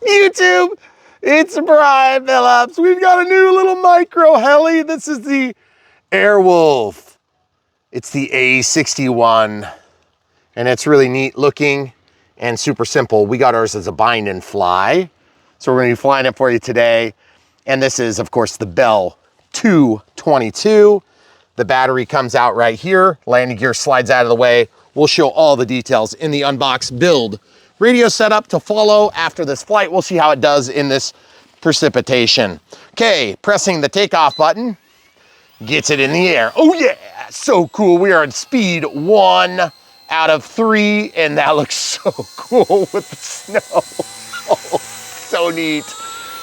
YouTube, it's Brian Phillips. We've got a new little micro heli. This is the Airwolf. It's the A61, and it's really neat looking and super simple. We got ours as a bind and fly, so we're gonna be flying it for you today. And this is, of course, the Bell 222. The battery comes out right here. Landing gear slides out of the way. We'll show all the details in the Unbox build. Radio setup to follow after this flight. We'll see how it does in this precipitation. Okay, pressing the takeoff button gets it in the air. Oh yeah, so cool. We are at speed 1 out of 3, and that looks so cool with the snow. Oh, so neat.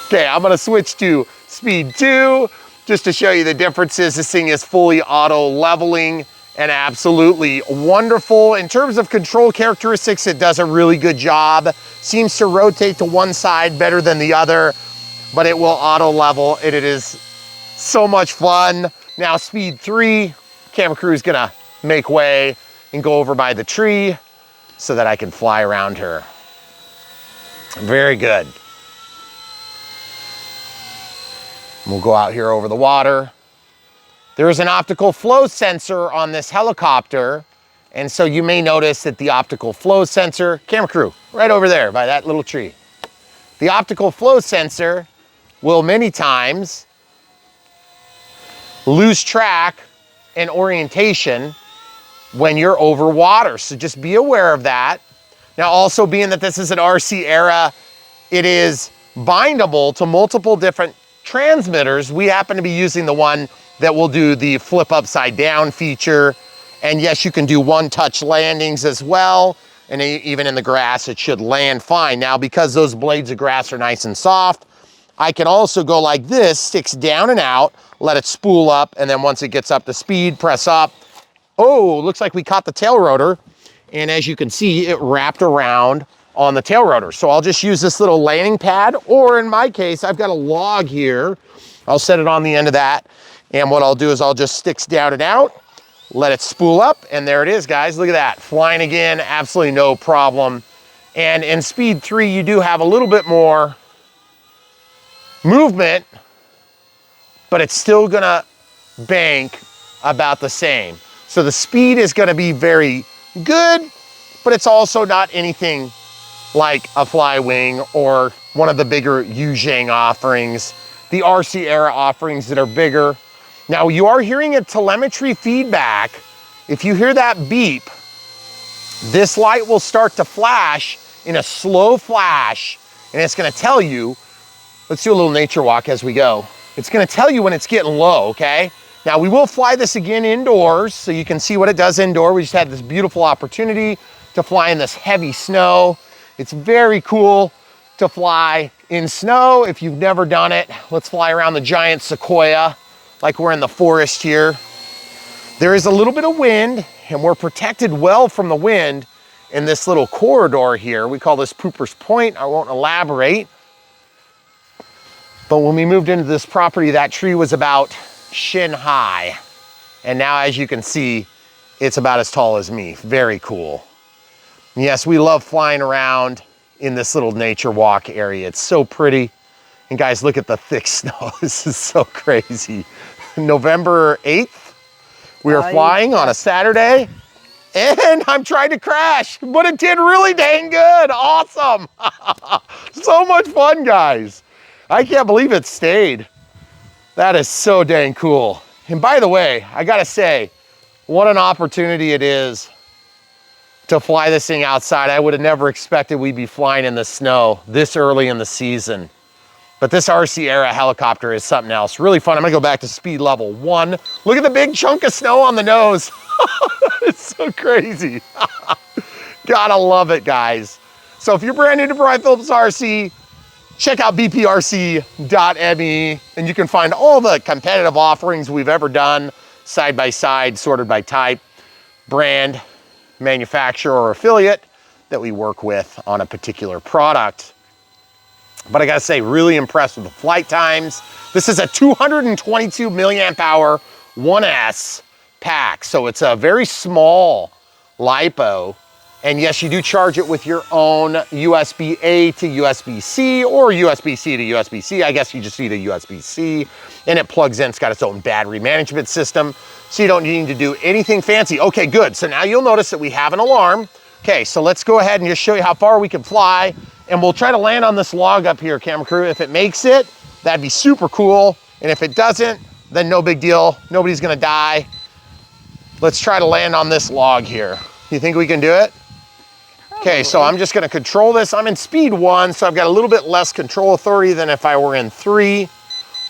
Okay, I'm gonna switch to speed 2 just to show you the differences. This thing is fully auto leveling and absolutely wonderful. In terms of control characteristics, it does a really good job. Seems to rotate to one side better than the other, but it will auto level, and it is so much fun. Now speed 3, camera crew is gonna make way and go over by the tree so that I can fly around her. Very good. We'll go out here over the water. There is an optical flow sensor on this helicopter, and so you may notice that the optical flow sensor, camera crew, right over there by that little tree. The optical flow sensor will many times lose track and orientation when you're over water, so just be aware of that. Now, also being that this is an RC era, it is bindable to multiple different transmitters. We happen to be using the one that will do the flip upside down feature. And yes, you can do one-touch landings as well. And even in the grass, it should land fine. Now, because those blades of grass are nice and soft, I can also go like this, sticks down and out, let it spool up, and then once it gets up to speed, press up. Oh, looks like we caught the tail rotor. And as you can see, it wrapped around on the tail rotor. So I'll just use this little landing pad, or in my case, I've got a log here. I'll set it on the end of that. And what I'll do is I'll just sticks down and out, let it spool up, and there it is, guys. Look at that, flying again, absolutely no problem. And in speed 3, you do have a little bit more movement, but it's still gonna bank about the same. So the speed is gonna be very good, but it's also not anything like a Flywing or one of the bigger Yuzhang offerings, the RC era offerings that are bigger. Now, you are hearing a telemetry feedback. If you hear that beep, this light will start to flash in a slow flash, and it's gonna tell you, let's do a little nature walk as we go. It's gonna tell you when it's getting low, okay? Now, we will fly this again indoors so you can see what it does indoor. We just had this beautiful opportunity to fly in this heavy snow. It's very cool to fly in snow. If you've never done it, let's fly around the giant sequoia like we're in the forest here. There is a little bit of wind, and we're protected well from the wind in this little corridor here. We call this Pooper's Point. I won't elaborate. But when we moved into this property, that tree was about shin high. And now, as you can see, it's about as tall as me. Very cool. Yes, we love flying around in this little nature walk area. It's so pretty. And guys, look at the thick snow. This is so crazy. November 8th, we are flying on a Saturday, and I'm trying to crash, but it did really dang good. Awesome. So much fun, guys. I can't believe it stayed. That is so dang cool. And by the way, I gotta say, what an opportunity it is to fly this thing outside. I would have never expected we'd be flying in the snow this early in the season. But this RC era helicopter is something else. Really fun. I'm gonna go back to speed level 1. Look at the big chunk of snow on the nose. It's so crazy. Gotta love it, guys. So if you're brand new to Brian Phillips RC, check out bprc.me, and you can find all the competitive offerings we've ever done, side by side, sorted by type, brand, manufacturer, or affiliate that we work with on a particular product. But I gotta say, really impressed with the flight times. This is a 222 milliamp hour 1S pack, so it's a very small LiPo And yes, you do charge it with your own USB-A to USB-C or USB-C to USB-C. I guess you just need a USB-C, and it plugs in. It's got its own battery management system, so you don't need to do anything fancy. Okay, good. So now you'll notice that we have an alarm. Okay, so let's go ahead and just show you how far we can fly, and we'll try to land on this log up here, camera crew. If it makes it, that'd be super cool. And if it doesn't, then no big deal. Nobody's gonna die. Let's try to land on this log here. You think we can do it? Okay, so I'm just gonna control this. I'm in speed 1, so I've got a little bit less control authority than if I were in 3.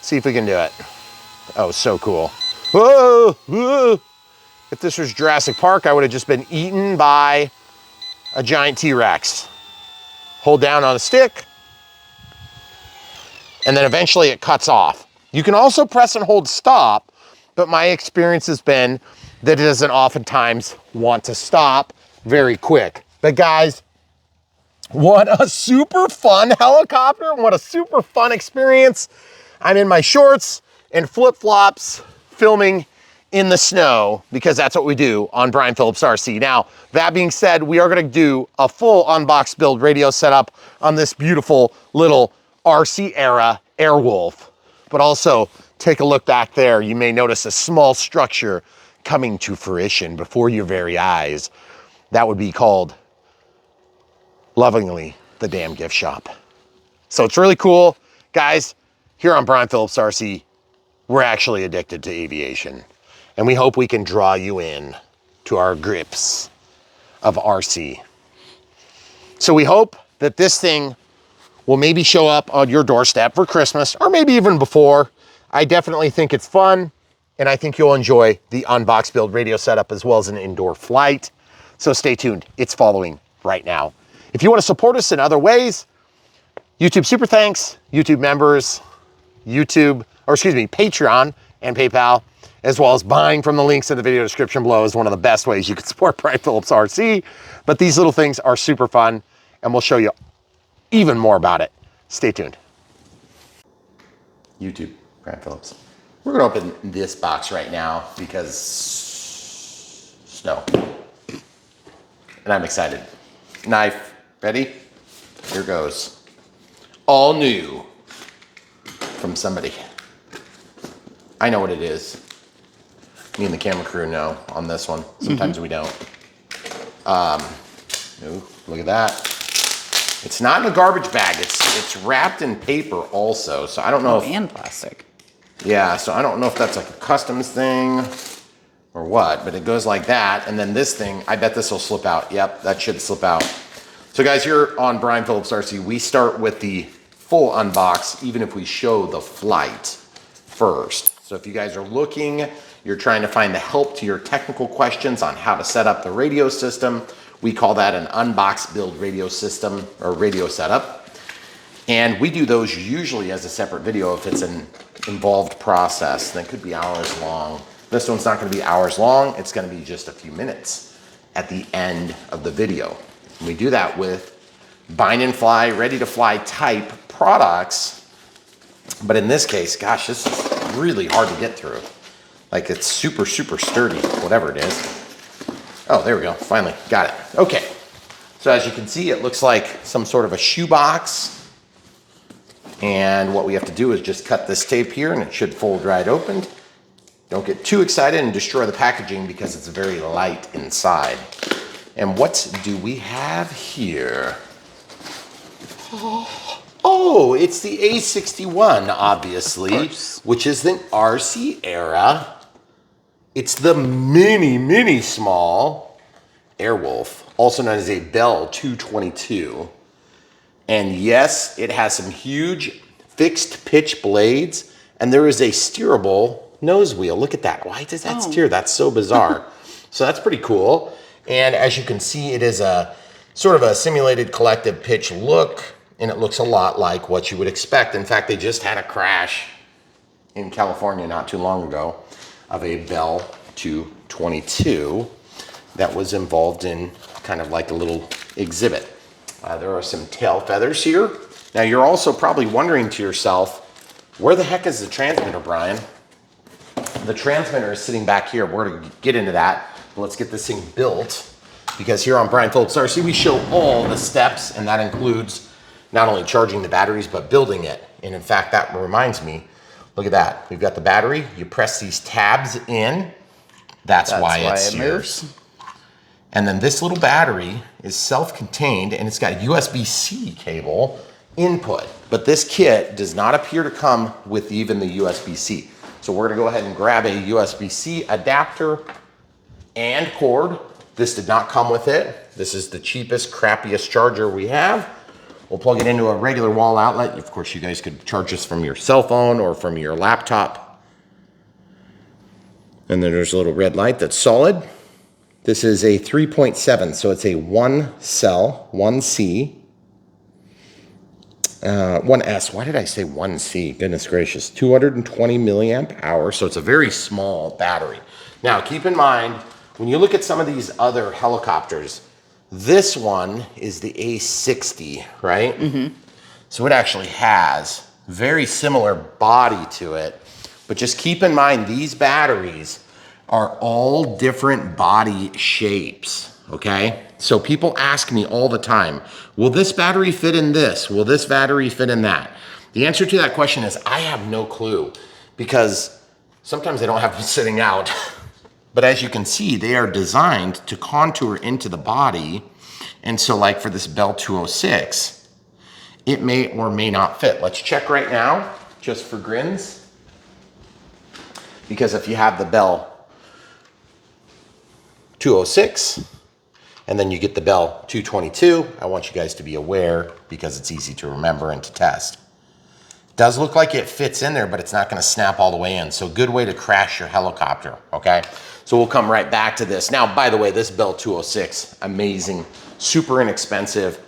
See if we can do it. Oh, so cool. Whoa, whoa. If this was Jurassic Park, I would have just been eaten by a giant T-Rex. Hold down on a stick, and then eventually it cuts off. You can also press and hold stop, but my experience has been that it doesn't oftentimes want to stop very quick. But guys, what a super fun helicopter, what a super fun experience. I'm in my shorts and flip-flops filming in the snow because that's what we do on Brian Phillips RC. Now, that being said, we are gonna do a full unbox build radio setup on this beautiful little RC era Airwolf. But also, take a look back there. You may notice a small structure coming to fruition before your very eyes. That would be called, lovingly, the damn gift shop. So it's really cool. Guys, here on Brian Phillips RC, we're actually addicted to aviation. And we hope we can draw you in to our grips of RC. So we hope that this thing will maybe show up on your doorstep for Christmas, or maybe even before. I definitely think it's fun, and I think you'll enjoy the unbox build radio setup as well as an indoor flight. So stay tuned, it's following right now. If you want to support us in other ways, YouTube super thanks, YouTube members, Patreon and PayPal, as well as buying from the links in the video description below is one of the best ways you can support Brian Phillips RC. But these little things are super fun, and we'll show you even more about it. Stay tuned. YouTube, Brian Phillips. We're gonna open this box right now because snow. And I'm excited. Knife, ready? Here goes. All new from somebody. I know what it is. Me and the camera crew know on this one. Sometimes we don't. Ooh, look at that. It's not in a garbage bag. It's wrapped in paper also. So I don't know. And plastic. Yeah, so I don't know if that's like a customs thing or what, but it goes like that. And then this thing, I bet this will slip out. Yep, that should slip out. So guys, here on Brian Phillips RC, we start with the full unbox, even if we show the flight first. So if you guys are looking, you're trying to find the help to your technical questions on how to set up the radio system, we call that an unbox build radio system or radio setup. And we do those usually as a separate video if it's an involved process that could be hours long. This one's not gonna be hours long, it's gonna be just a few minutes at the end of the video. And we do that with bind and fly, ready to fly type products. But in this case, gosh, this is really hard to get through. Like it's super, super sturdy, whatever it is. Oh, there we go, finally, got it. Okay, so as you can see, it looks like some sort of a shoebox. And what we have to do is just cut this tape here and it should fold right open. Don't get too excited and destroy the packaging because it's very light inside. And what do we have here? Oh, it's the A61, obviously, which is the RC era. It's the mini small Airwolf, also known as a Bell 222. And yes, it has some huge fixed pitch blades, and there is a steerable nose wheel. Look at that. Why does that steer? That's so bizarre. So that's pretty cool. And as you can see, it is a sort of a simulated collective pitch look, and it looks a lot like what you would expect. In fact, they just had a crash in California not too long ago of a Bell 222 that was involved in kind of like a little exhibit. There are some tail feathers here. Now you're also probably wondering to yourself, where the heck is the transmitter, Brian? The transmitter is sitting back here. We're gonna get into that. But let's get this thing built because here on Brian Phillips RC, we show all the steps, and that includes not only charging the batteries, but building it. And in fact, that reminds me, look at that. We've got the battery. You press these tabs in. That's why it moves. And then this little battery is self-contained, and it's got a USB-C cable input. But this kit does not appear to come with even the USB-C. So we're gonna go ahead and grab a USB-C adapter and cord. This did not come with it. This is the cheapest, crappiest charger we have. We'll plug it into a regular wall outlet. Of course, you guys could charge this from your cell phone or from your laptop. And then there's a little red light that's solid. This is a 3.7, so it's a 1-cell, 1C, 1S. Why did I say 1C? Goodness gracious. 220 milliamp hour, so it's a very small battery. Now, keep in mind, when you look at some of these other helicopters, this one is the A60, right? Mm-hmm. So it actually has very similar body to it, but just keep in mind these batteries are all different body shapes, okay? So people ask me all the time, will this battery fit in this? Will this battery fit in that? The answer to that question is I have no clue, because sometimes they don't have them sitting out. But as you can see, they are designed to contour into the body. And so like for this Bell 206, it may or may not fit. Let's check right now, just for grins. Because if you have the Bell 206, and then you get the Bell 222, I want you guys to be aware, because it's easy to remember and to test. It does look like it fits in there, but it's not gonna snap all the way in. So good way to crash your helicopter, okay? So we'll come right back to this. Now, by the way, this Bell 206, amazing, super inexpensive,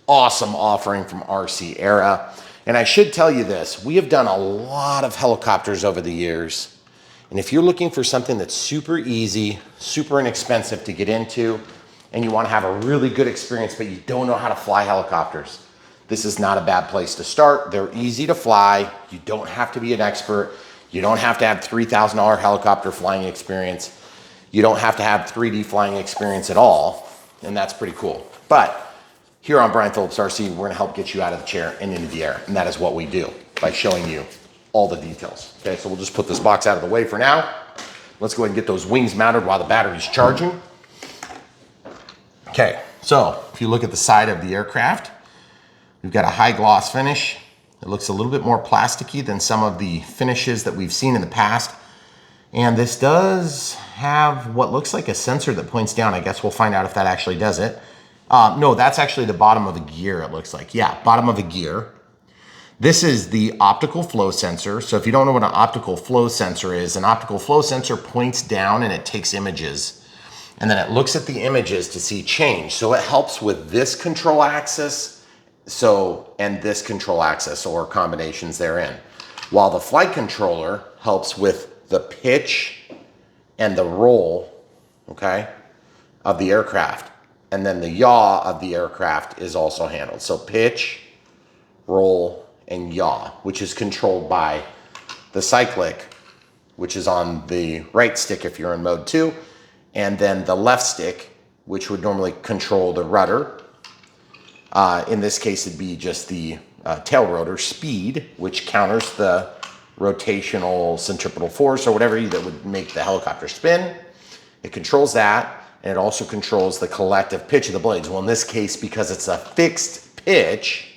awesome offering from RC Era. And I should tell you this, we have done a lot of helicopters over the years. And if you're looking for something that's super easy, super inexpensive to get into, and you wanna have a really good experience, but you don't know how to fly helicopters, this is not a bad place to start. They're easy to fly. You don't have to be an expert. You don't have to have $3,000 helicopter flying experience. You don't have to have 3D flying experience at all, and that's pretty cool. But here on Brian Phillips RC, we're gonna help get you out of the chair and into the air, and that is what we do by showing you all the details. Okay, so we'll just put this box out of the way for now. Let's go ahead and get those wings mounted while the battery's charging. Okay, so if you look at the side of the aircraft, we've got a high gloss finish. It looks a little bit more plasticky than some of the finishes that we've seen in the past. And this does have what looks like a sensor that points down. I guess we'll find out if that actually does it. No, that's actually the bottom of a gear, it looks like. Yeah, bottom of a gear. This is the optical flow sensor. So if you don't know what an optical flow sensor is, an optical flow sensor points down and it takes images. And then it looks at the images to see change. So it helps with this control axis, and this control axis, or combinations therein. While the flight controller helps with the pitch and the roll, okay, of the aircraft. And then the yaw of the aircraft is also handled. So pitch, roll, and yaw, which is controlled by the cyclic, which is on the right stick if you're in mode 2, and then the left stick, which would normally control the rudder. In this case, it'd be just the tail rotor speed, which counters the rotational centripetal force or whatever that would make the helicopter spin. It controls that, and it also controls the collective pitch of the blades. Well, in this case, because it's a fixed pitch,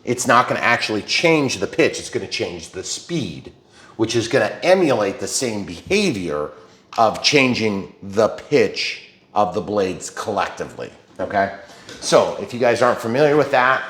it's not gonna actually change the pitch, it's gonna change the speed, which is gonna emulate the same behavior of changing the pitch of the blades collectively, okay? So if you guys aren't familiar with that,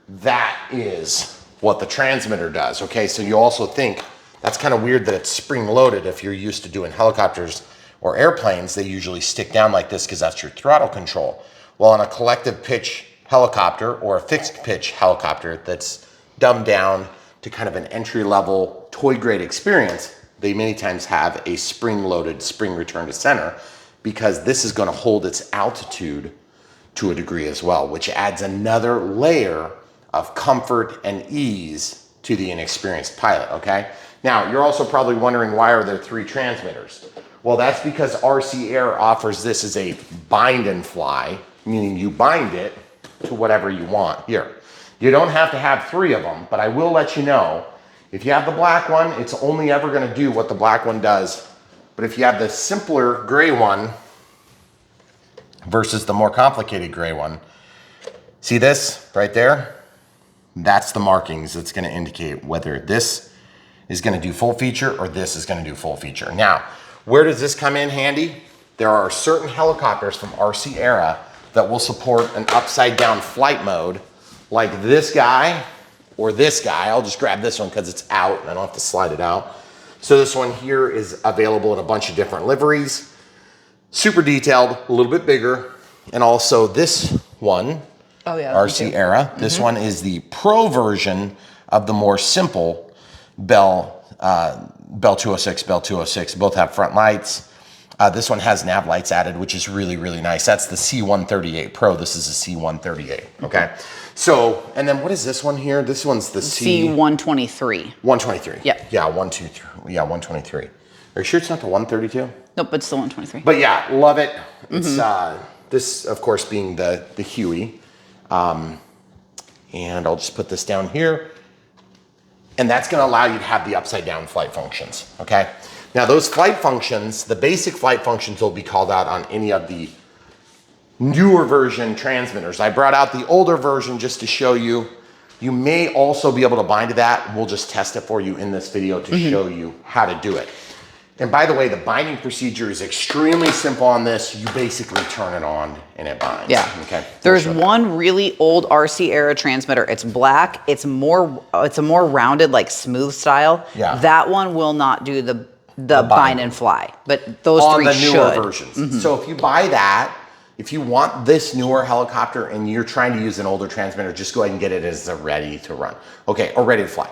that is what the transmitter does, okay? So you also think, that's kind of weird that it's spring-loaded. If you're used to doing helicopters or airplanes, they usually stick down like this because that's your throttle control. Well, on a collective pitch helicopter or a fixed pitch helicopter that's dumbed down to kind of an entry-level toy-grade experience, they many times have a spring-loaded spring return to center, because this is going to hold its altitude to a degree as well, which adds another layer of comfort and ease to the inexperienced pilot, okay? Now, you're also probably wondering, why are there 3 transmitters? Well, that's because RC Air offers this as a bind and fly, meaning you bind it to whatever you want. Here, you don't have to have 3 of them, but I will let you know, if you have the black one, it's only ever gonna do what the black one does. But if you have the simpler gray one versus the more complicated gray one, see this right there? That's the markings that's gonna indicate whether this is gonna do full feature or this is gonna do full feature. Now, where does this come in handy? There are certain helicopters from RC Era that will support an upside down flight mode like this guy or this guy. I'll just grab this one because it's out and I don't have to slide it out. So this one here is available in a bunch of different liveries. Super detailed, a little bit bigger. And also this one, RC Era. This one is the Pro version of the more simple Bell 206, Bell 206. Both have front lights. This one has nav lights added, which is really, really nice. That's the C138 Pro. This is a C138, okay? So, and then what is this one here? This one's the C123. 123. Yeah. Yeah, 123. Yeah, 123. Are you sure it's not the 132? Nope, it's the 123. But yeah, love it. It's this, of course, being the Huey. And I'll just put this down here. And that's gonna allow you to have the upside down flight functions, okay? Now those flight functions, the basic flight functions will be called out on any of the newer version transmitters. I brought out the older version just to show you. You may also be able to bind to that. We'll just test it for you in this video to show you how to do it. And by the way, the binding procedure is extremely simple on this. You basically turn it on and it binds. Yeah. Okay. There's one really old RC Era transmitter. It's black. It's a more rounded, like smooth style. Yeah. That one will not do the bind and fly, but those on three the newer should. versions. So if you buy that, if you want this newer helicopter and you're trying to use an older transmitter, just go ahead and get it as a ready to run. Okay, or ready to fly.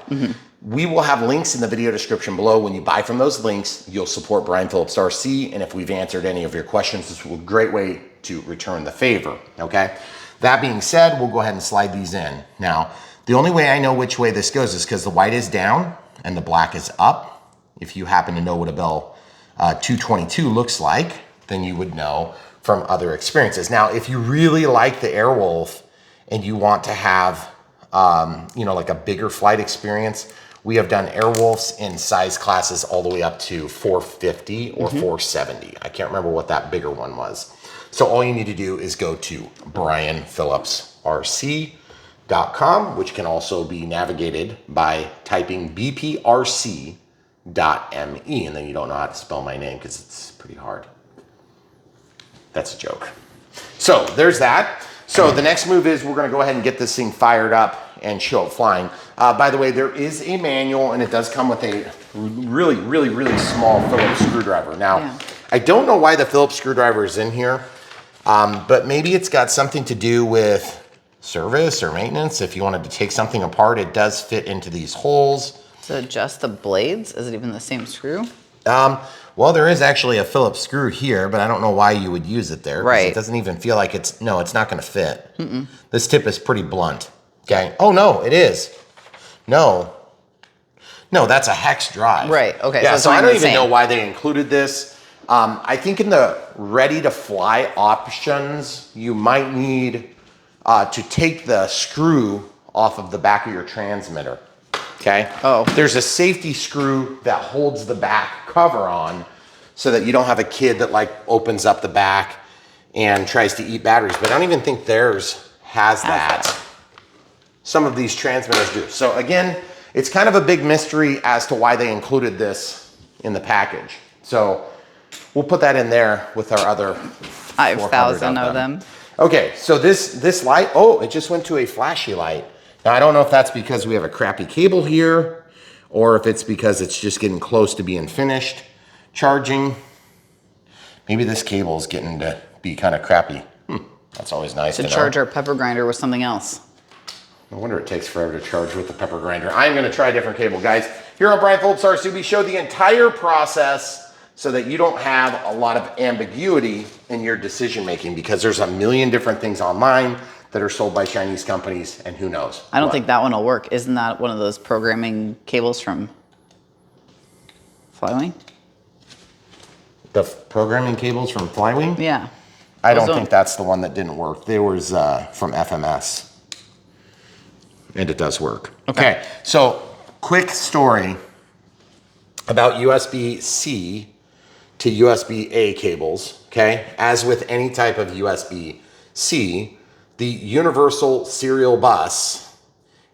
We will have links in the video description below. When you buy from those links, you'll support Brian Phillips RC. And if we've answered any of your questions, this is a great way to return the favor, okay? That being said, we'll go ahead and slide these in. Now, the only way I know which way this goes is because the white is down and the black is up. If you happen to know what a Bell 222 looks like, then you would know from other experiences. Now, if you really like the Airwolf and you want to have, you know, like a bigger flight experience, we have done Airwolfs in size classes all the way up to 450 or 470. I can't remember what that bigger one was. So all you need to do is go to brianphillipsrc.com, which can also be navigated by typing bprc.me, and then you don't know how to spell my name because it's pretty hard. That's a joke. So there's that. So the next move is we're gonna go ahead and get this thing fired up and show it flying. By the way, there is a manual and it does come with a really, really, really small Phillips screwdriver. Now, I don't know why the Phillips screwdriver is in here, but maybe it's got something to do with service or maintenance. If you wanted to take something apart, it does fit into these holes. To adjust the blades, is it even the same screw? Well, there is actually a Phillips screw here, but I don't know why you would use it there. Right. It doesn't even feel like it's, no, it's not gonna fit. This tip is pretty blunt, okay? Oh no, it is. No, that's a hex drive. Right, okay. Yeah, So so I don't even same. know why they included this. I think in the ready to fly options, you might need to take the screw off of the back of your transmitter. Okay. Oh. There's a safety screw that holds the back cover on so that you don't have a kid that like opens up the back and tries to eat batteries. But I don't even think theirs has that. Some of these transmitters do. So again, it's kind of a big mystery as to why they included this in the package. So we'll put that in there with our other 5,000 of them. Okay, so this light, oh, it just went to a flashy light. Now, I don't know if that's because we have a crappy cable here or if it's because it's just getting close to being finished charging. Maybe this cable is getting to be kind of crappy. That's always nice to know. To charge our pepper grinder with something else. No wonder it takes forever to charge with the pepper grinder. I'm gonna try a different cable, guys. Here on Brian Phillips RC, we show the entire process so that you don't have a lot of ambiguity in your decision making, because there's a million different things online that are sold by Chinese companies, and who knows. I don't think that one will work. Isn't that one of those programming cables from Flywing? The programming cables from Flywing? Yeah. I don't think that's the one that didn't work. There was from FMS. And it does work. Okay, so quick story about USB-C to USB-A cables, okay? As with any type of USB-C, the universal serial bus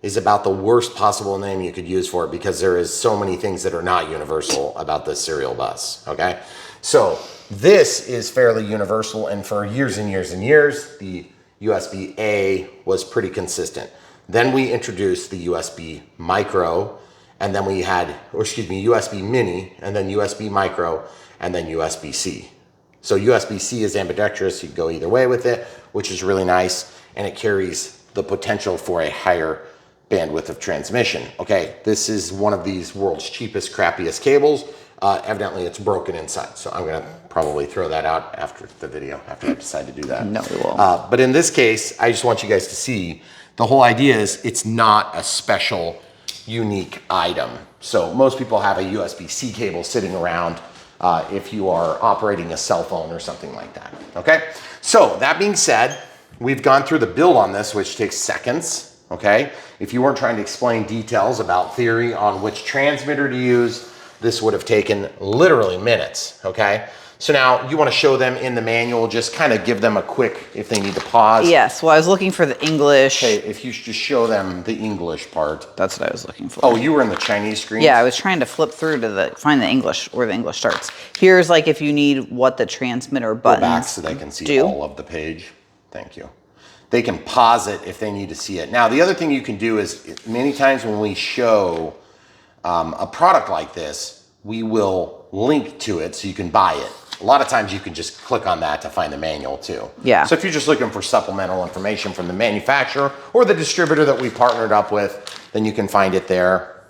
is about the worst possible name you could use for it because there is so many things that are not universal about this serial bus, okay? So this is fairly universal, and for years and years and years, the USB-A was pretty consistent. Then we introduced the USB micro, and then we had, or excuse me, USB mini, and then USB micro, and then USB-C. So USB-C is ambidextrous, you can go either way with it, which is really nice, and it carries the potential for a higher bandwidth of transmission. Okay, this is one of these world's cheapest, crappiest cables. Evidently it's broken inside, so I'm gonna probably throw that out after the video, after I decide to do that. No, we won't. But in this case, I just want you guys to see, the whole idea is it's not a special, unique item. So most people have a USB-C cable sitting around if you are operating a cell phone or something like that, okay? So that being said, we've gone through the build on this, which takes seconds, okay? If you weren't trying to explain details about theory on which transmitter to use, this would have taken literally minutes, okay? So now you want to show them in the manual, just kind of give them a quick, if they need to pause. Yes, well, I was looking for the English. Okay, if you just show them the English part. That's what I was looking for. Oh, you were in the Chinese screen? Yeah, I was trying to flip through to find the English, where the English starts. Here's like if you need what the transmitter buttons Go back so they can see all of the page. Thank you. They can pause it if they need to see it. Now, the other thing you can do is many times when we show a product like this, we will link to it so you can buy it. A lot of times you can just click on that to find the manual too. Yeah. So if you're just looking for supplemental information from the manufacturer or the distributor that we partnered up with, then you can find it there.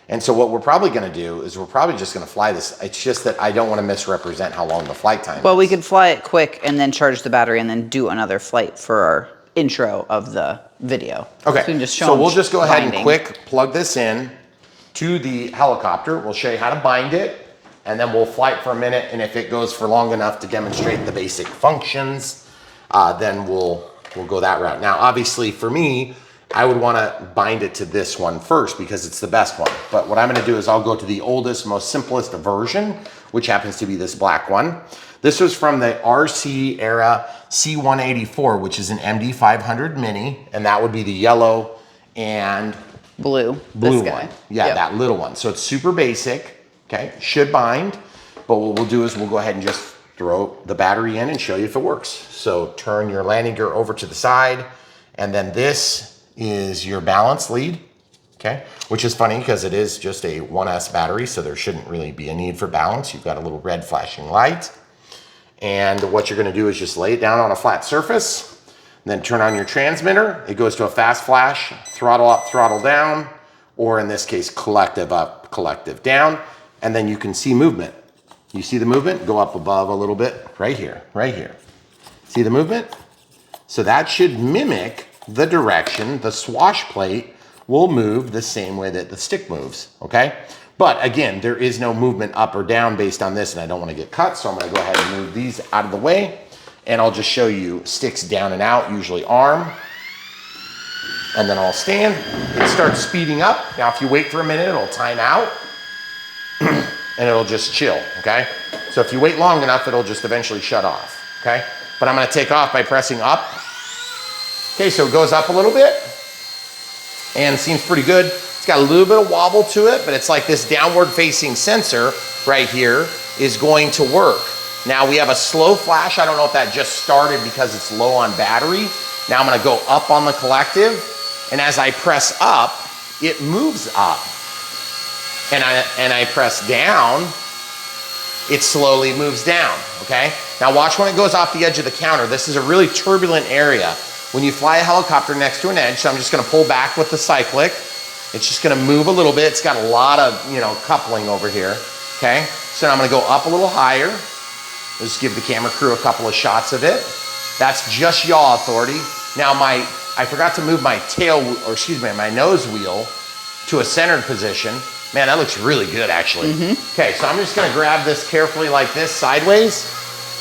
And so what we're probably gonna do is we're probably just gonna fly this. It's just that I don't wanna misrepresent how long the flight time is. Well, we could fly it quick and then charge the battery and then do another flight for our intro of the video. Okay, So, we can just show so them we'll just go ahead and binding. quick plug this in to the helicopter. We'll show you how to bind it, and then we'll fly it for a minute, and if it goes for long enough to demonstrate the basic functions, then we'll go that route. Now, obviously for me, I would wanna bind it to this one first because it's the best one. But what I'm gonna do is I'll go to the oldest, most simplest version, which happens to be this black one. This was from the RC era C184, which is an MD500 Mini, and that would be the yellow and blue blue this guy. one. Yeah, Yep. that little one. So it's super basic, okay? Should bind, but what we'll do is we'll go ahead and just throw the battery in and show you if it works. So turn your landing gear over to the side, and then this is your balance lead, okay? Which is funny because it is just a 1S battery, so there shouldn't really be a need for balance. You've got a little red flashing light. And what you're gonna do is just lay it down on a flat surface, then turn on your transmitter. It goes to a fast flash, throttle up, throttle down, or in this case, collective up, collective down, and then you can see movement. You see the movement? Go up above a little bit, right here, right here. See the movement? So that should mimic the direction the swash plate will move the same way that the stick moves, okay? But again, there is no movement up or down based on this, and I don't want to get cut, so I'm going to go ahead and move these out of the way, and I'll just show you sticks down and out, usually arm, and then I'll stand. It starts speeding up. Now, if you wait for a minute, it'll time out, and it'll just chill, okay? So if you wait long enough, it'll just eventually shut off, okay? But I'm going to take off by pressing up. Okay, so it goes up a little bit, and seems pretty good. It's got a little bit of wobble to it, but it's like this downward facing sensor right here is going to work. Now we have a slow flash. I don't know if that just started because it's low on battery. Now I'm gonna go up on the collective, and as I press up, it moves up. And I press down, it slowly moves down, okay? Now watch when it goes off the edge of the counter. This is a really turbulent area. When you fly a helicopter next to an edge, so I'm just gonna pull back with the cyclic. It's just gonna move a little bit. It's got a lot of, coupling over here, okay? So now I'm gonna go up a little higher. Just give the camera crew a couple of shots of it. That's just yaw authority. Now I forgot to move my my nose wheel to a centered position. Man, that looks really good, actually. Okay, so I'm just gonna grab this carefully like this, sideways,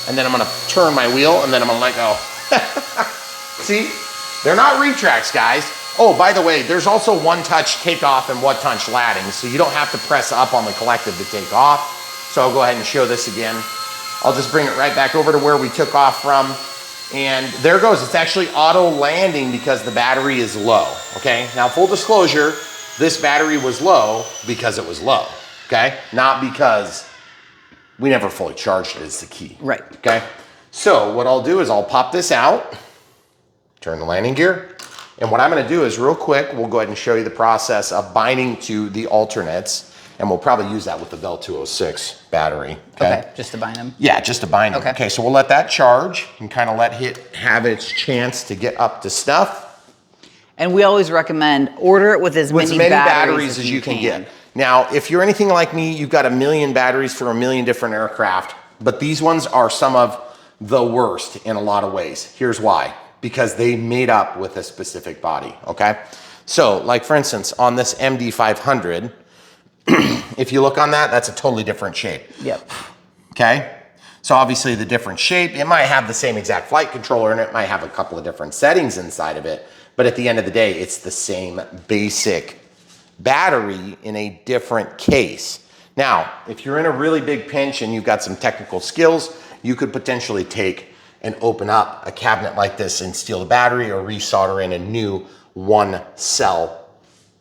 and then I'm gonna turn my wheel, and then I'm gonna let go. See, they're not retracts, guys. Oh, by the way, there's also one-touch takeoff and one-touch landing, so you don't have to press up on the collective to take off. So I'll go ahead and show this again. I'll just bring it right back over to where we took off from. And there it goes. It's actually auto landing because the battery is low, okay? Now, full disclosure, this battery was low because it was low, okay? Not because we never fully charged it is the key. Right. Okay? So what I'll do is I'll pop this out, turn the landing gear, and what I'm gonna do is real quick, we'll go ahead and show you the process of binding to the alternates, and we'll probably use that with the Bell 206 battery. Okay, just to bind them? Yeah, just to bind them. Okay. Okay, so we'll let that charge and kind of let it have its chance to get up to stuff. And we always recommend order it with as many batteries as you can get. Now, if you're anything like me, you've got a million batteries for a million different aircraft, but these ones are some of the worst in a lot of ways. Here's why. Because they made up with a specific body, okay? So, like for instance, on this MD500, if you look on that, that's a totally different shape. Yep. Okay? So obviously the different shape, it might have the same exact flight controller and it might have a couple of different settings inside of it, but at the end of the day, it's the same basic battery in a different case. Now, if you're in a really big pinch and you've got some technical skills, you could potentially take and open up a cabinet like this and steal the battery or resolder in a new one cell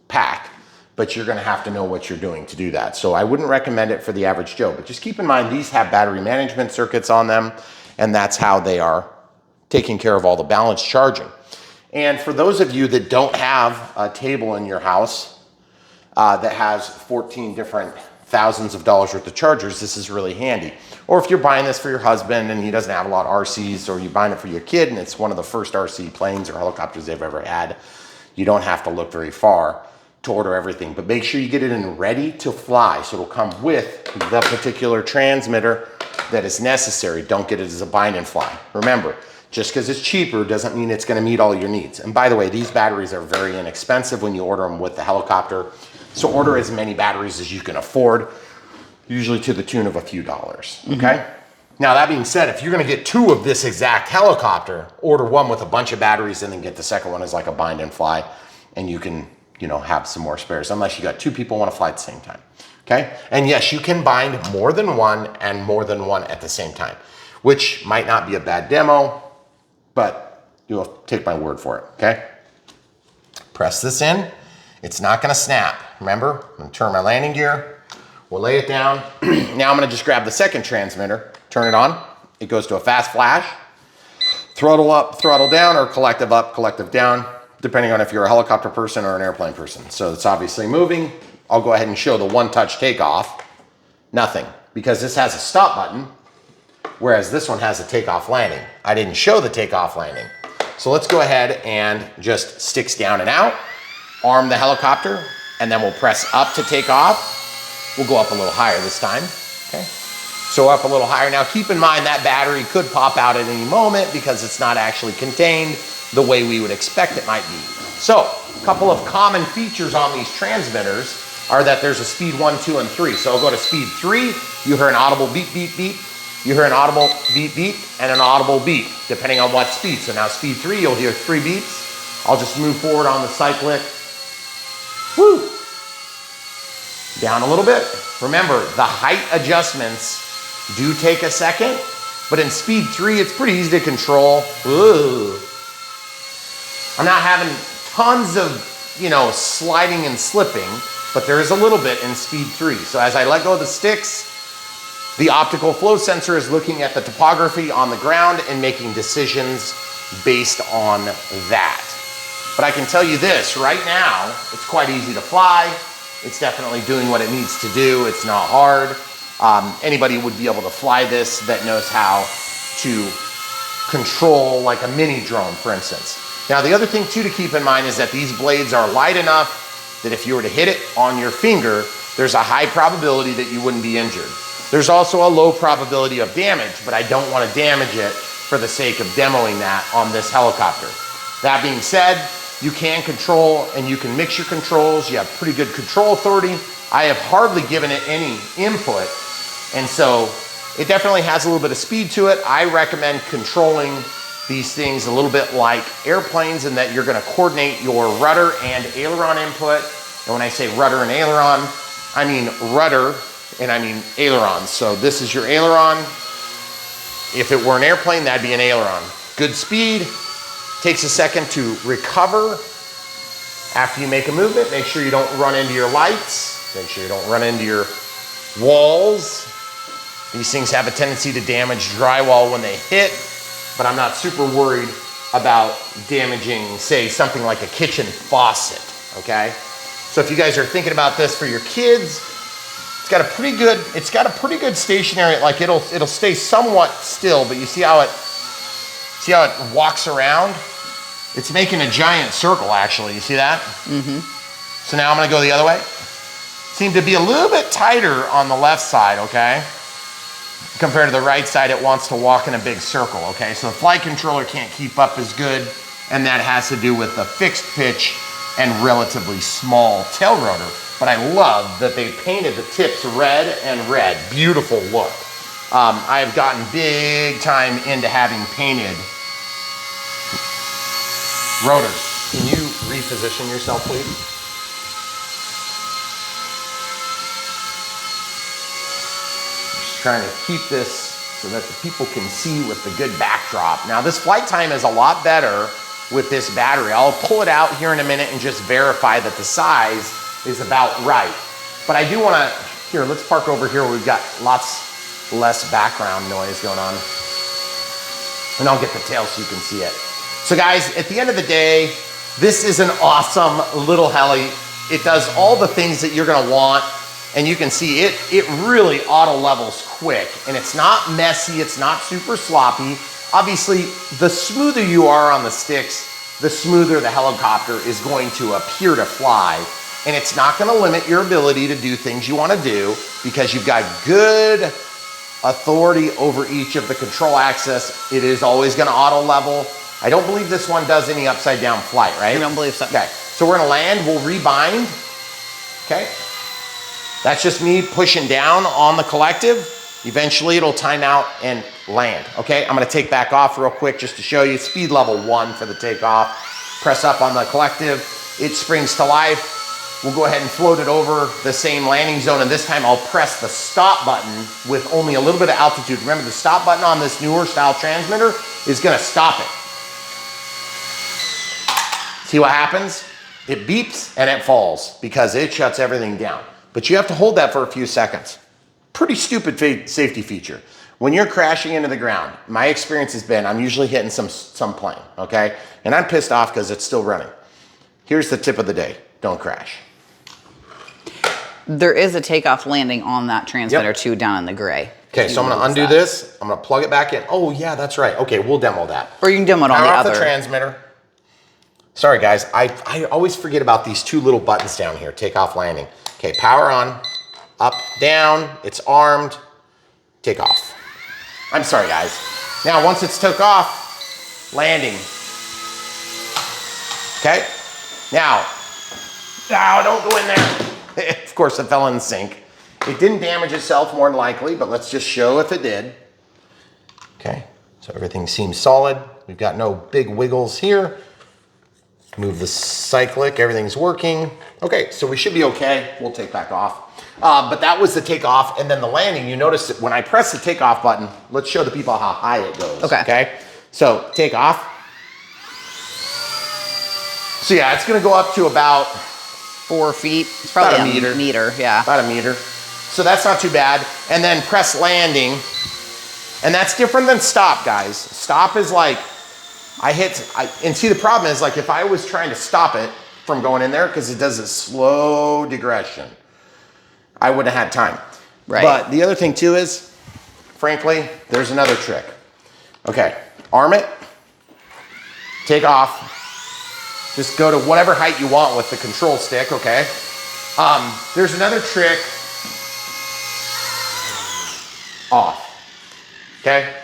pack. But you're gonna have to know what you're doing to do that. So I wouldn't recommend it for the average Joe, but just keep in mind these have battery management circuits on them, and that's how they are taking care of all the balance charging. And for those of you that don't have a table in your house that has 14 different thousands of dollars worth of chargers, this is really handy. Or if you're buying this for your husband and he doesn't have a lot of RCs, or you're buying it for your kid and it's one of the first RC planes or helicopters they've ever had, you don't have to look very far to order everything, but make sure you get it in ready to fly. So it'll come with the particular transmitter that is necessary. Don't get it as a bind and fly. Remember, just because it's cheaper doesn't mean it's gonna meet all your needs. And by the way, these batteries are very inexpensive when you order them with the helicopter. So order as many batteries as you can afford, usually to the tune of a few dollars, okay? Now that being said, if you're gonna get two of this exact helicopter, order one with a bunch of batteries and then get the second one as like a bind and fly, and you can, you know, have some more spares, unless you got two people want to fly at the same time, okay? And yes, you can bind more than one and more than one at the same time, which might not be a bad demo, but you'll take my word for it, okay? Press this in. It's not gonna snap. Remember, I'm gonna turn my landing gear. We'll lay it down. Now I'm gonna just grab the second transmitter, turn it on. It goes to a fast flash. Throttle up, throttle down, or collective up, collective down, depending on if you're a helicopter person or an airplane person. So it's obviously moving. I'll go ahead and show the one-touch takeoff. Nothing, because this has a stop button, whereas this one has a takeoff landing. I didn't show the takeoff landing. So let's go ahead and just sticks down and out, arm the helicopter, and then we'll press up to take off. We'll go up a little higher this time, okay? So up a little higher. Now keep in mind that battery could pop out at any moment because it's not actually contained the way we would expect it might be. So a couple of common features on these transmitters are that there's a speed 1, 2, and 3. So I'll go to speed 3, you hear an audible beep, beep, beep. You hear an audible beep, beep, and an audible beep, depending on what speed. So now speed 3, you'll hear 3 beeps. I'll just move forward on the cyclic. Woo! Down a little bit. Remember, the height adjustments do take a second, but in speed 3, it's pretty easy to control. Ooh. I'm not having tons of, you know, sliding and slipping, but there is a little bit in speed 3. So as I let go of the sticks, the optical flow sensor is looking at the topography on the ground and making decisions based on that. But I can tell you this, right now, it's quite easy to fly. It's definitely doing what it needs to do. It's not hard. Anybody would be able to fly this that knows how to control like a mini drone, for instance. Now, the other thing too to keep in mind is that these blades are light enough that if you were to hit it on your finger, there's a high probability that you wouldn't be injured. There's also a low probability of damage, but I don't want to damage it for the sake of demoing that on this helicopter. That being said, you can control and you can mix your controls. You have pretty good control authority I have hardly given it any input. And so it definitely has a little bit of speed to it. I recommend controlling these things a little bit like airplanes in that you're gonna coordinate your rudder and aileron input. And when I say rudder and aileron, I mean rudder and I mean ailerons. So this is your aileron. If it were an airplane, that'd be an aileron. Good speed, takes a second to recover. After you make a movement, make sure you don't run into your lights. Make sure you don't run into your walls. These things have a tendency to damage drywall when they hit, but I'm not super worried about damaging, say, something like a kitchen faucet, okay? So if you guys are thinking about this for your kids, it's got a pretty good stationary, like it'll stay somewhat still, but you see how it walks around? It's making a giant circle, actually. You see that? Mm-hmm. So now I'm gonna go the other way. Seem to be a little bit tighter on the left side, okay? Compared to the right side, it wants to walk in a big circle, okay? So the flight controller can't keep up as good, and that has to do with the fixed pitch and relatively small tail rotor. But I love that they painted the tips red and red. Beautiful look. I have gotten big time into having painted rotors. Can you reposition yourself, please? Trying to keep this so that the people can see with the good backdrop. Now this flight time is a lot better with this battery. I'll pull it out here in a minute and just verify that the size is about right. But I do wanna, here, let's park over here where we've got lots less background noise going on. And I'll get the tail so you can see it. So guys, at the end of the day, this is an awesome little heli. It does all the things that you're gonna want. And you can see it really auto levels quick, and it's not messy, it's not super sloppy. Obviously, the smoother you are on the sticks, the smoother the helicopter is going to appear to fly. And it's not gonna limit your ability to do things you wanna do because you've got good authority over each of the control axis. It is always gonna auto level. I don't believe this one does any upside down flight, right? I don't believe so. Okay, so we're gonna land, we'll rebind, okay? That's just me pushing down on the collective. Eventually it'll time out and land, okay? I'm gonna take back off real quick just to show you. Speed level 1 for the takeoff. Press up on the collective. It springs to life. We'll go ahead and float it over the same landing zone, and this time I'll press the stop button with only a little bit of altitude. Remember, the stop button on this newer style transmitter is gonna stop it. See what happens? It beeps and it falls because it shuts everything down. But you have to hold that for a few seconds. Pretty stupid safety feature. When you're crashing into the ground, my experience has been I'm usually hitting some plane, okay? And I'm pissed off because it's still running. Here's the tip of the day. Don't crash. There is a takeoff landing on that transmitter too down in the gray. Okay, so I'm gonna undo this. I'm gonna plug it back in. Oh yeah, that's right. Okay, we'll demo that. Or you can demo it on the other. Power off the transmitter. Sorry guys, I always forget about these two little buttons down here, takeoff, landing. Okay, power on, up, down, it's armed, take off. I'm sorry guys. Now once it's took off, landing. Okay, now don't go in there. Of course it fell in the sink. It didn't damage itself more than likely, but let's just show if it did. Okay, so everything seems solid. We've got no big wiggles here. Move the cyclic, everything's working. Okay, so we should be okay. We'll take back off. But that was the takeoff, and then the landing. You notice that when I press the takeoff button, let's show the people how high it goes. Okay. So take off. So yeah, it's gonna go up to about 4 feet. It's probably about a meter. Yeah. About a meter. So that's not too bad. And then press landing. And that's different than stop, guys. Stop is like, and see the problem is like if I was trying to stop it from going in there because it does a slow digression, I wouldn't have had time. Right. But the other thing too is, frankly, there's another trick. Okay, arm it, take off, just go to whatever height you want with the control stick, okay? There's another trick, off, okay?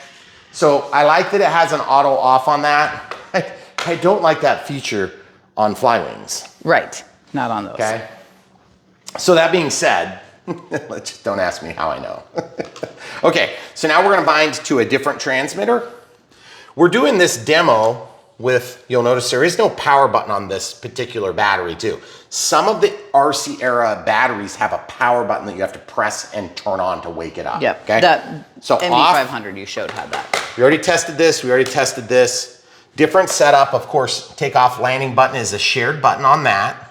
So I like that it has an auto off on that. I don't like that feature on Flywings. Right, not on those. Okay. So that being said, don't ask me how I know. Okay, so now we're gonna bind to a different transmitter. We're doing this demo with, you'll notice there is no power button on this particular battery too. Some of the RC era batteries have a power button that you have to press and turn on to wake it up. Yep, okay? that so MV500 you showed had that. We already tested this, we already tested this. Different setup, of course, takeoff landing button is a shared button on that.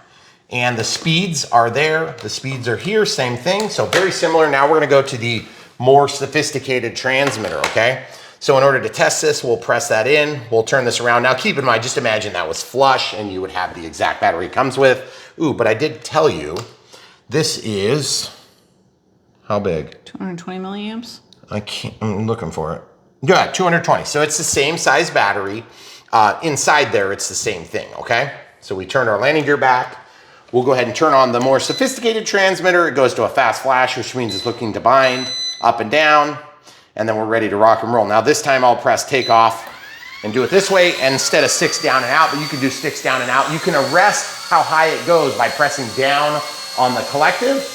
And the speeds are there, the speeds are here, same thing. So very similar. Now we're gonna go to the more sophisticated transmitter, okay? So in order to test this, we'll press that in, we'll turn this around. Now keep in mind, just imagine that was flush and you would have the exact battery it comes with. Ooh, but I did tell you, this is, how big? 220 milliamps? I'm looking for it. Yeah, 220, so it's the same size battery. Inside there, it's the same thing, okay? So we turn our landing gear back. We'll go ahead and turn on the more sophisticated transmitter. It goes to a fast flash, which means it's looking to bind up and down. And then we're ready to rock and roll. Now this time I'll press take off and do it this way instead of sticks down and out, but you can do sticks down and out. You can arrest how high it goes by pressing down on the collective.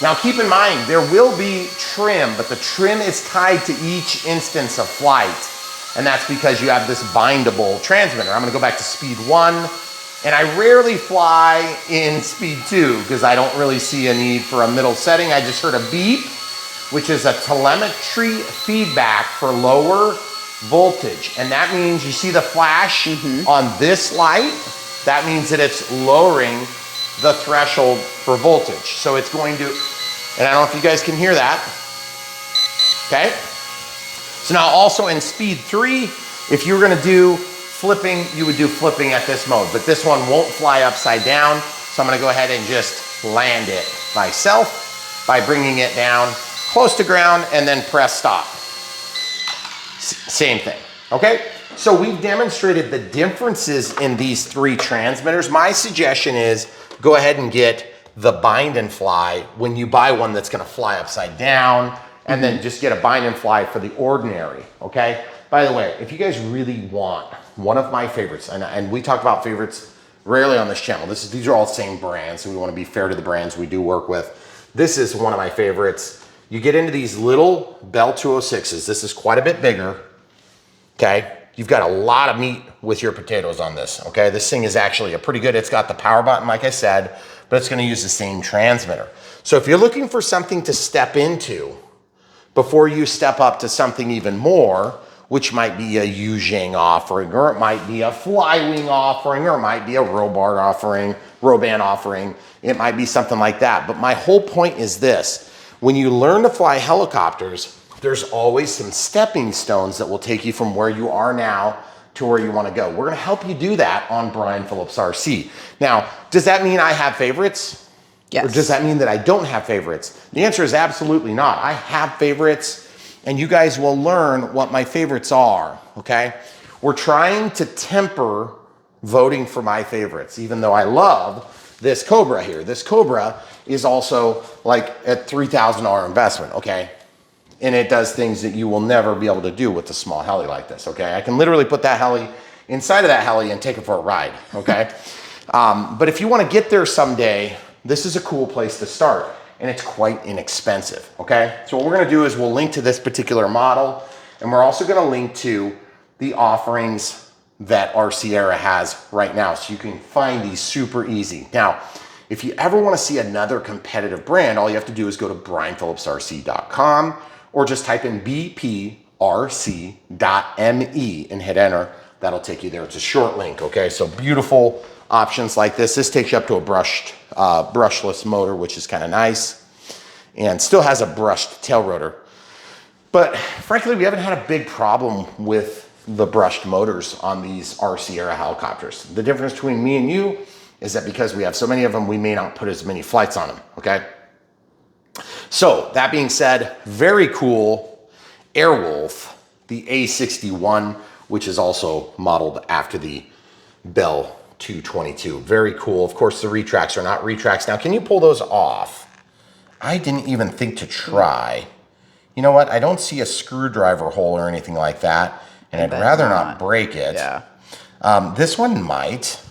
Now keep in mind, there will be trim, but the trim is tied to each instance of flight. And that's because you have this bindable transmitter. I'm gonna go back to speed 1, and I rarely fly in speed 2 because I don't really see a need for a middle setting. I just heard a beep, which is a telemetry feedback for lower voltage. And that means you see the flash on this light, that means that it's lowering the threshold for voltage. So it's going to, and I don't know if you guys can hear that, okay? So now also in speed 3, if you were gonna do flipping, you would do flipping at this mode, but this one won't fly upside down. So I'm gonna go ahead and just land it myself by bringing it down close to ground and then press stop. Same thing, okay? So we've demonstrated the differences in these 3 transmitters. My suggestion is go ahead and get the bind and fly when you buy one that's gonna fly upside down, and then just get a bind and fly for the ordinary, okay? By the way, if you guys really want one of my favorites, and we talk about favorites rarely on this channel, these are all the same brands, and we wanna be fair to the brands we do work with. This is one of my favorites. You get into these little Bell 206s. This is quite a bit bigger, okay? You've got a lot of meat with your potatoes on this, okay? This thing is actually a pretty good, it's got the power button, like I said, but it's gonna use the same transmitter. So if you're looking for something to step into before you step up to something even more, which might be a U-Jang offering, or it might be a Flywing offering, or it might be a Roban offering, it might be something like that. But my whole point is this. When you learn to fly helicopters, there's always some stepping stones that will take you from where you are now to where you want to go. We're going to help you do that on Brian Phillips RC. Now, does that mean I have favorites? Yes. Or does that mean that I don't have favorites? The answer is absolutely not. I have favorites, and you guys will learn what my favorites are, okay? We're trying to temper voting for my favorites, even though I love this Cobra here. This Cobra is also like a $3,000 investment, okay? And it does things that you will never be able to do with a small heli like this, okay? I can literally put that heli inside of that heli and take it for a ride, okay? But if you wanna get there someday, this is a cool place to start, and it's quite inexpensive, okay? So what we're gonna do is we'll link to this particular model, and we're also gonna link to the offerings that RC Era has right now, so you can find these super easy. Now, if you ever want to see another competitive brand, all you have to do is go to brianphillipsrc.com or just type in bprc.me and hit enter. That'll take you there. It's a short link, okay? So beautiful options like this. This takes you up to a brushless motor, which is kind of nice, and still has a brushed tail rotor. But frankly, we haven't had a big problem with the brushed motors on these RC Era helicopters. The difference between me and you is that because we have so many of them, we may not put as many flights on them, okay? So that being said, very cool Airwolf, the A61, which is also modeled after the Bell 222. Very cool. Of course, the retracts are not retracts. Now, can you pull those off? I didn't even think to try. You know what? I don't see a screwdriver hole or anything like that, and I'd rather not break it. Yeah. This one might.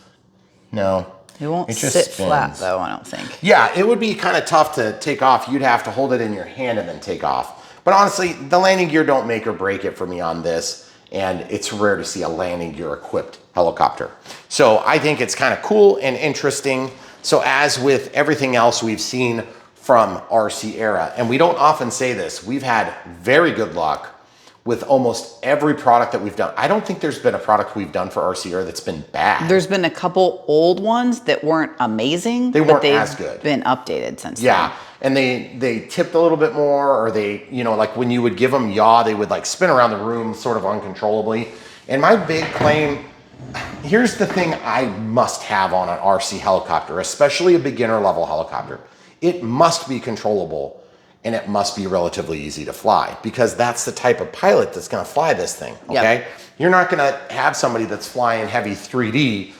No. It won't just sit spins. flat though, I don't think. Yeah, it would be kind of tough to take off. You'd have to hold it in your hand and then take off. But honestly, the landing gear don't make or break it for me on this. And it's rare to see a landing gear equipped helicopter. So I think it's kind of cool and interesting. So as with everything else we've seen from RC Era, and we don't often say this, we've had very good luck with almost every product that we've done. I don't think there's been a product we've done for RC Era that's been bad. There's been a couple old ones that weren't amazing, but they've as good. Been updated since yeah. then. And they tipped a little bit more, or they, you know, like when you would give them yaw, they would like spin around the room sort of uncontrollably. And my big claim, here's the thing I must have on an RC helicopter, especially a beginner level helicopter. It must be controllable and it must be relatively easy to fly, because that's the type of pilot that's gonna fly this thing, okay? Yep. You're not gonna have somebody that's flying heavy 3D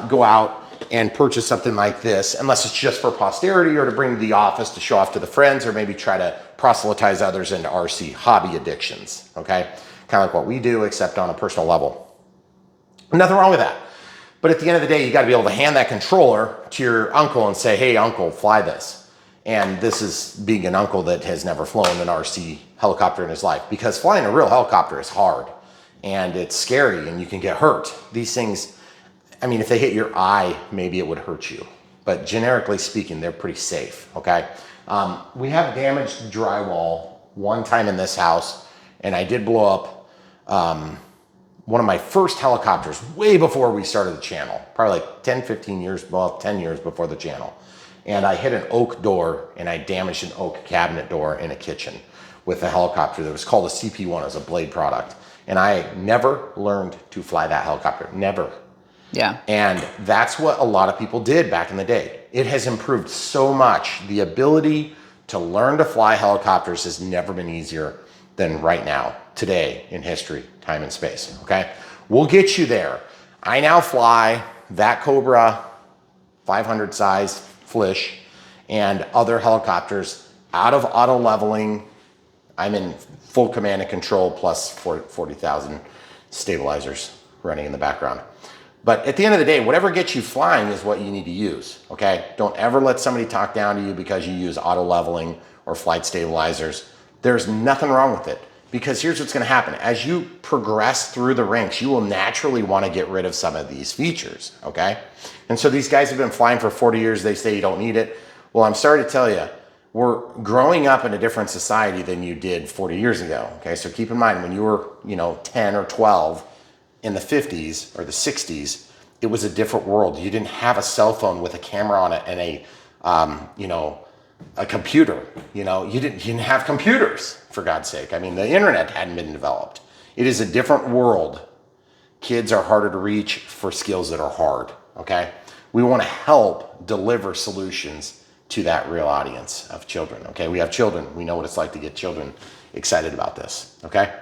go out and purchase something like this unless it's just for posterity or to bring to the office to show off to the friends, or maybe try to proselytize others into RC hobby addictions, okay? Kind of like what we do, except on a personal level. Nothing wrong with that. But at the end of the day, you gotta be able to hand that controller to your uncle and say, hey, uncle, fly this. And this is being an uncle that has never flown an RC helicopter in his life, because flying a real helicopter is hard and it's scary and you can get hurt. These things, I mean, if they hit your eye, maybe it would hurt you. But generically speaking, they're pretty safe, okay? We have damaged drywall one time in this house, and I did blow up one of my first helicopters way before we started the channel, probably like 10, 15 years, well, 10 years before the channel. And I hit an oak door and I damaged an oak cabinet door in a kitchen with a helicopter that was called a CP1 as a blade product. And I never learned to fly that helicopter, never. Yeah. And that's what a lot of people did back in the day. It has improved so much. The ability to learn to fly helicopters has never been easier than right now, today in history, time and space, okay? We'll get you there. I now fly that Cobra 500 size Flish and other helicopters out of auto leveling. I'm in full command and control plus 40,000 stabilizers running in the background. But at the end of the day, whatever gets you flying is what you need to use, okay? Don't ever let somebody talk down to you because you use auto leveling or flight stabilizers. There's nothing wrong with it, because here's what's gonna happen. As you progress through the ranks, you will naturally wanna get rid of some of these features, okay? And so these guys have been flying for 40 years, they say you don't need it. Well, I'm sorry to tell you, we're growing up in a different society than you did 40 years ago, okay? So keep in mind, when you were, 10 or 12 in the 50s or the 60s, it was a different world. You didn't have a cell phone with a camera on it and a computer, you didn't have computers, for God's sake. I mean, the internet hadn't been developed. It is a different world. Kids are harder to reach for skills that are hard, okay? We want to help deliver solutions to that real audience of children, okay? We have children. We know what it's like to get children excited about this, okay?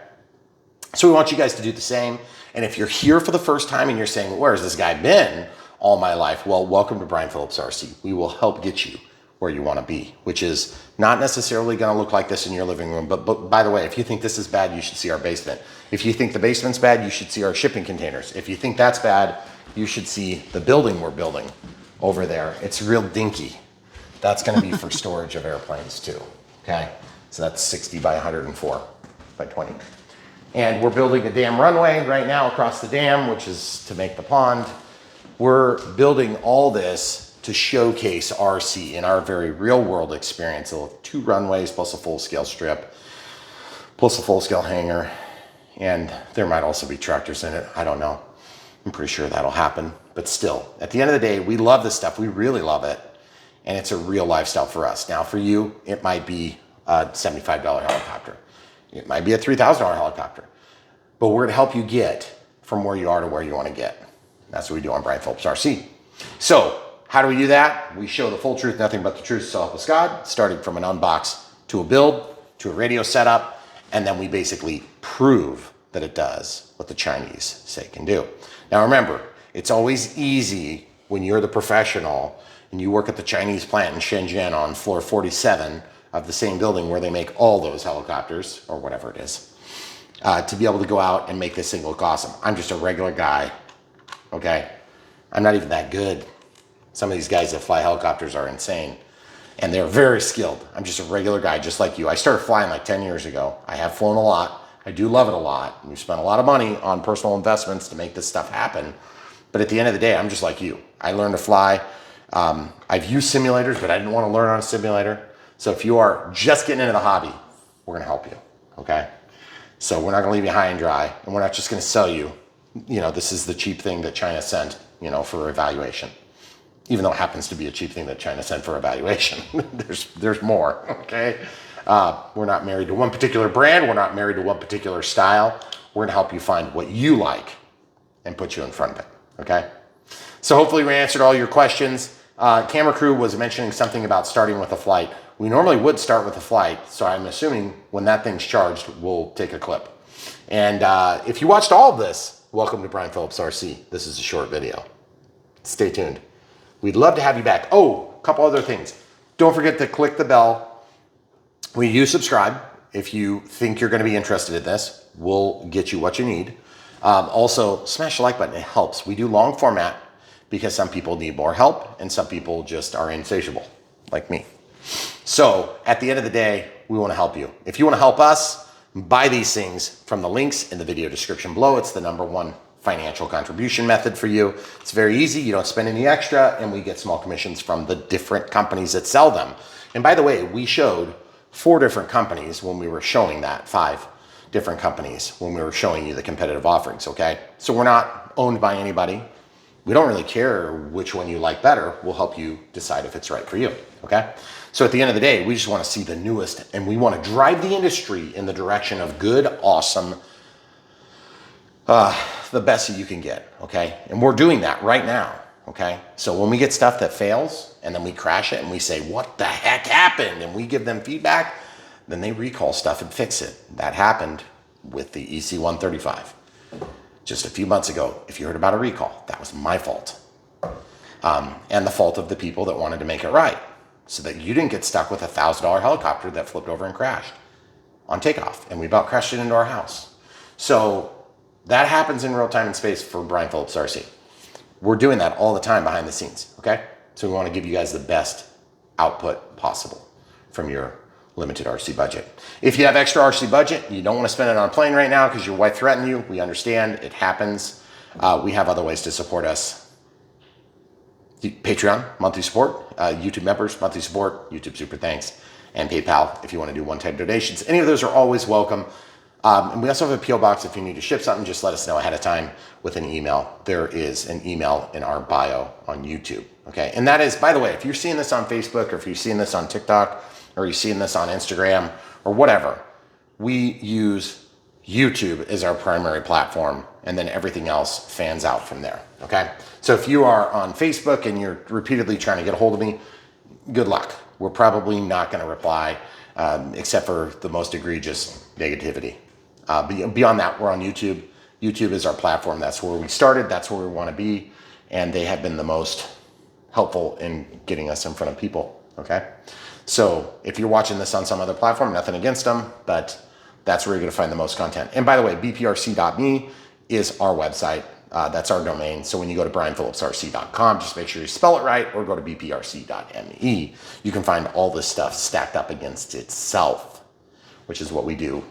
So we want you guys to do the same. And if you're here for the first time and you're saying, where's this guy been all my life? Well, welcome to Brian Phillips RC. We will help get you where you want to be, which is not necessarily going to look like this in your living room. But by the way, if you think this is bad, you should see our basement. If you think the basement's bad, you should see our shipping containers. If you think that's bad, you should see the building we're building over there. It's real dinky. That's going to be for storage of airplanes too, okay? So that's 60 by 104 by 20. And we're building a dam runway right now across the dam, which is to make the pond. We're building all this to showcase RC in our very real world experience. It'll have 2 runways plus a full scale strip, plus a full scale hangar. And there might also be tractors in it. I don't know. I'm pretty sure that'll happen. But still, at the end of the day, we love this stuff. We really love it. And it's a real lifestyle for us. Now for you, it might be a $75 helicopter. It might be a $3,000 helicopter. But we're gonna help you get from where you are to where you wanna get. That's what we do on Brian Phillips RC. So how do we do that? We show the full truth, nothing but the truth, so help us God, starting from an unbox to a build, to a radio setup, and then we basically prove that it does what the Chinese say it can do. Now remember, it's always easy when you're the professional and you work at the Chinese plant in Shenzhen on floor 47 of the same building where they make all those helicopters, or whatever it is, to be able to go out and make this thing look awesome. I'm just a regular guy, okay? I'm not even that good. Some of these guys that fly helicopters are insane, and they're very skilled. I'm just a regular guy, just like you. I started flying like 10 years ago. I have flown a lot. I do love it a lot. We've spent a lot of money on personal investments to make this stuff happen. But at the end of the day, I'm just like you. I learned to fly. I've used simulators, but I didn't want to learn on a simulator. So if you are just getting into the hobby, we're going to help you, okay? So we're not going to leave you high and dry, and we're not just going to sell you, this is the cheap thing that China sent, for evaluation. Even though it happens to be a cheap thing that China sent for evaluation. there's more, okay? We're not married to one particular brand. We're not married to one particular style. We're gonna help you find what you like and put you in front of it, okay? So hopefully we answered all your questions. Camera crew was mentioning something about starting with a flight. We normally would start with a flight, so I'm assuming when that thing's charged, we'll take a clip. And if you watched all of this, welcome to Brian Phillips RC. This is a short video. Stay tuned. We'd love to have you back. Oh, a couple other things. Don't forget to click the bell when you subscribe. If you think you're going to be interested in this, we'll get you what you need. Also, smash the like button. It helps. We do long format because some people need more help and some people just are insatiable, like me. So at the end of the day, we want to help you. If you want to help us, buy these things from the links in the video description below. It's the #1 financial contribution method for you. It's very easy. You don't spend any extra, and we get small commissions from the different companies that sell them. And by the way, we showed 4 different companies when we were showing that, 5 different companies when we were showing you the competitive offerings, okay? So we're not owned by anybody. We don't really care which one you like better. We'll help you decide if it's right for you, okay? So at the end of the day, we just want to see the newest, and we want to drive the industry in the direction of good, awesome, the best that you can get, okay? And we're doing that right now, okay? So when we get stuff that fails and then we crash it and we say, what the heck happened? And we give them feedback, then they recall stuff and fix it. That happened with the EC135 just a few months ago. If you heard about a recall, that was my fault. And the fault of the people that wanted to make it right so that you didn't get stuck with a $1,000 helicopter that flipped over and crashed on takeoff. And we about crashed it into our house. So that happens in real time and space for Brian Phillips RC. We're doing that all the time behind the scenes, okay? So we want to give you guys the best output possible from your limited RC budget. If you have extra RC budget, you don't want to spend it on a plane right now because your wife threatened you, we understand, it happens. We have other ways to support us. Patreon, monthly support, YouTube members, monthly support, YouTube super thanks, and PayPal if you want to do one-time donations. Any of those are always welcome. And we also have a PO box. If you need to ship something, just let us know ahead of time with an email. There is an email in our bio on YouTube, okay? And that is, by the way, if you're seeing this on Facebook or if you're seeing this on TikTok or you're seeing this on Instagram or whatever, we use YouTube as our primary platform, and then everything else fans out from there, okay? So if you are on Facebook and you're repeatedly trying to get a hold of me, good luck. We're probably not going to reply except for the most egregious negativity. Beyond that, we're on YouTube. YouTube is our platform. That's where we started. That's where we want to be. And they have been the most helpful in getting us in front of people, okay? So if you're watching this on some other platform, nothing against them, but that's where you're going to find the most content. And by the way, bprc.me is our website. That's our domain. So when you go to brianphillipsrc.com, just make sure you spell it right, or go to bprc.me. You can find all this stuff stacked up against itself, which is what we do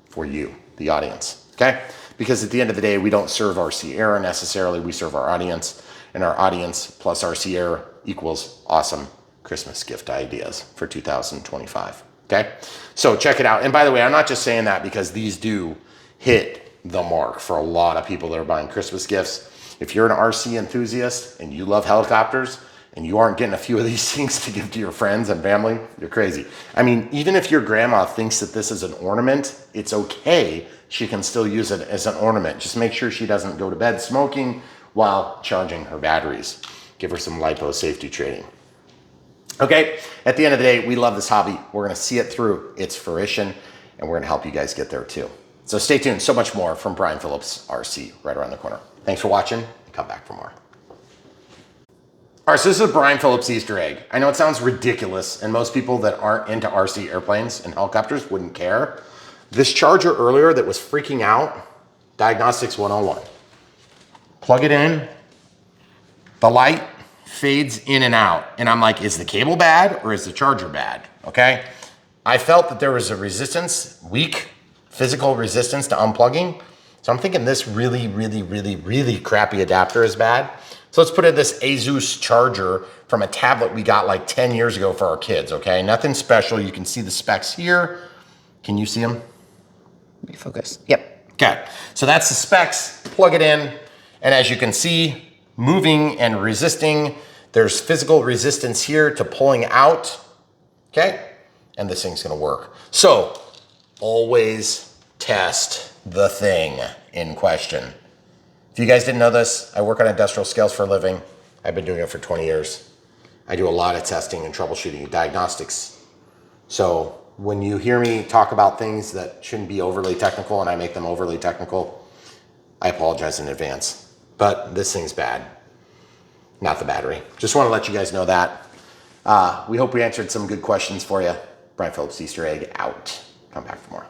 for you, the audience, okay? Because at the end of the day, we don't serve RC Air necessarily. We serve our audience, and our audience plus RC Air equals awesome Christmas gift ideas for 2025, okay? So check it out. And by the way, I'm not just saying that because these do hit the mark for a lot of people that are buying Christmas gifts. If you're an RC enthusiast and you love helicopters and you aren't getting a few of these things to give to your friends and family, you're crazy. I mean, even if your grandma thinks that this is an ornament, it's okay. She can still use it as an ornament. Just make sure she doesn't go to bed smoking while charging her batteries. Give her some lipo safety training. Okay, at the end of the day, we love this hobby. We're gonna see it through its fruition, and we're gonna help you guys get there too. So stay tuned, so much more from Brian Phillips RC right around the corner. Thanks for watching, and come back for more. All right, so this is a Brian Phillips Easter egg. I know it sounds ridiculous, and most people that aren't into RC airplanes and helicopters wouldn't care. This charger earlier that was freaking out, Diagnostics 101. Plug it in, the light fades in and out. And I'm like, is the cable bad or is the charger bad? Okay. I felt that there was a resistance, weak physical resistance to unplugging. So I'm thinking this really crappy adapter is bad. So let's put in this Asus charger from a tablet we got like 10 years ago for our kids, okay? Nothing special. You can see the specs here. Can you see them? Let me focus. Yep. Okay, so that's the specs. Plug it in. And as you can see, moving and resisting, there's physical resistance here to pulling out, okay? And this thing's gonna work. So always test the thing in question. If you guys didn't know this, I work on industrial scales for a living. I've been doing it for 20 years. I do a lot of testing and troubleshooting, diagnostics. So when you hear me talk about things that shouldn't be overly technical and I make them overly technical, I apologize in advance. But this thing's bad, not the battery. Just want to let you guys know that. We hope we answered some good questions for you. Brian Phillips, Easter egg out. Come back for more.